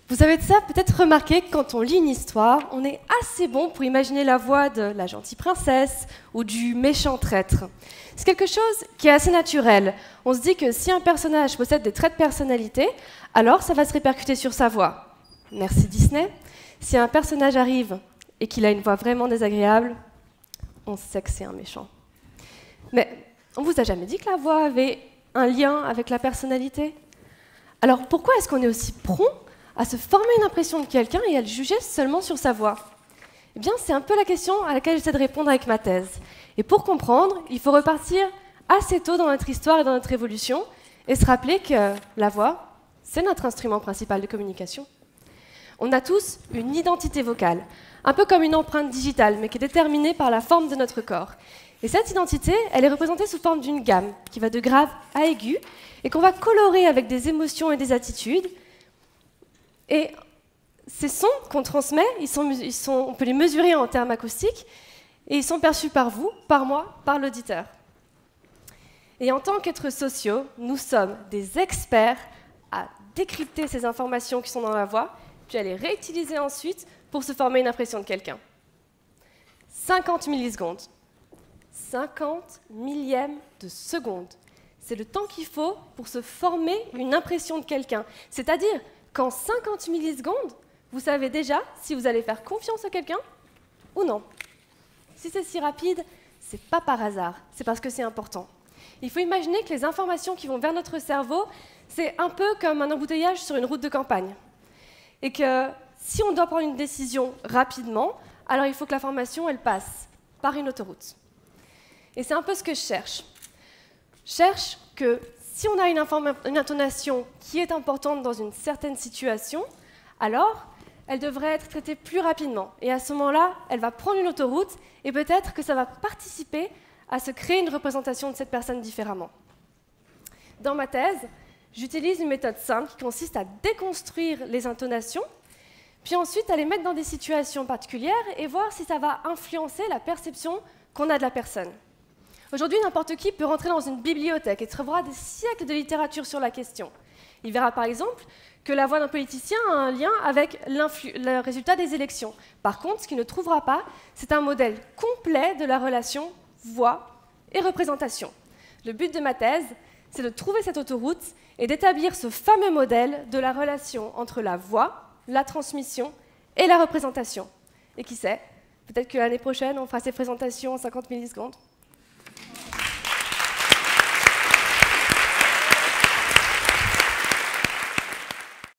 Vous avez de ça peut-être remarqué que quand on lit une histoire, on est assez bon pour imaginer la voix de la gentille princesse ou du méchant traître. C'est quelque chose qui est assez naturel. On se dit que si un personnage possède des traits de personnalité, alors ça va se répercuter sur sa voix. Merci Disney. Si un personnage arrive et qu'il a une voix vraiment désagréable, on sait que c'est un méchant. Mais on vous a jamais dit que la voix avait un lien avec la personnalité? Alors pourquoi est-ce qu'on est aussi prompt à se former une impression de quelqu'un et à le juger seulement sur sa voix? Eh bien, c'est un peu la question à laquelle j'essaie de répondre avec ma thèse. Et pour comprendre, il faut repartir assez tôt dans notre histoire et dans notre évolution et se rappeler que la voix, c'est notre instrument principal de communication. On a tous une identité vocale, un peu comme une empreinte digitale, mais qui est déterminée par la forme de notre corps. Et cette identité, elle est représentée sous forme d'une gamme qui va de grave à aigu et qu'on va colorer avec des émotions et des attitudes. Et ces sons qu'on transmet, on peut les mesurer en termes acoustiques et ils sont perçus par vous, par moi, par l'auditeur. Et en tant qu'êtres sociaux, nous sommes des experts à décrypter ces informations qui sont dans la voix, puis à les réutiliser ensuite pour se former une impression de quelqu'un. 50 millisecondes. 50 millièmes de seconde. C'est le temps qu'il faut pour se former une impression de quelqu'un. C'est-à-dire qu'en 50 millisecondes, vous savez déjà si vous allez faire confiance à quelqu'un ou non. Si c'est si rapide, c'est pas par hasard, c'est parce que c'est important. Il faut imaginer que les informations qui vont vers notre cerveau, c'est un peu comme un embouteillage sur une route de campagne. Et que si on doit prendre une décision rapidement, alors il faut que l'information, elle passe par une autoroute. Et c'est un peu ce que je cherche. Je cherche que si on a une intonation qui est importante dans une certaine situation, alors elle devrait être traitée plus rapidement. Et à ce moment-là, elle va prendre une autoroute et peut-être que ça va participer à se créer une représentation de cette personne différemment. Dans ma thèse, j'utilise une méthode simple qui consiste à déconstruire les intonations, puis ensuite à les mettre dans des situations particulières et voir si ça va influencer la perception qu'on a de la personne. Aujourd'hui, n'importe qui peut rentrer dans une bibliothèque et trouvera des siècles de littérature sur la question. Il verra par exemple que la voix d'un politicien a un lien avec le résultat des élections. Par contre, ce qu'il ne trouvera pas, c'est un modèle complet de la relation voix et représentation. Le but de ma thèse, c'est de trouver cette autoroute et d'établir ce fameux modèle de la relation entre la voix, la transmission et la représentation. Et qui sait, peut-être que l'année prochaine, on fera ces présentations en 50 millisecondes.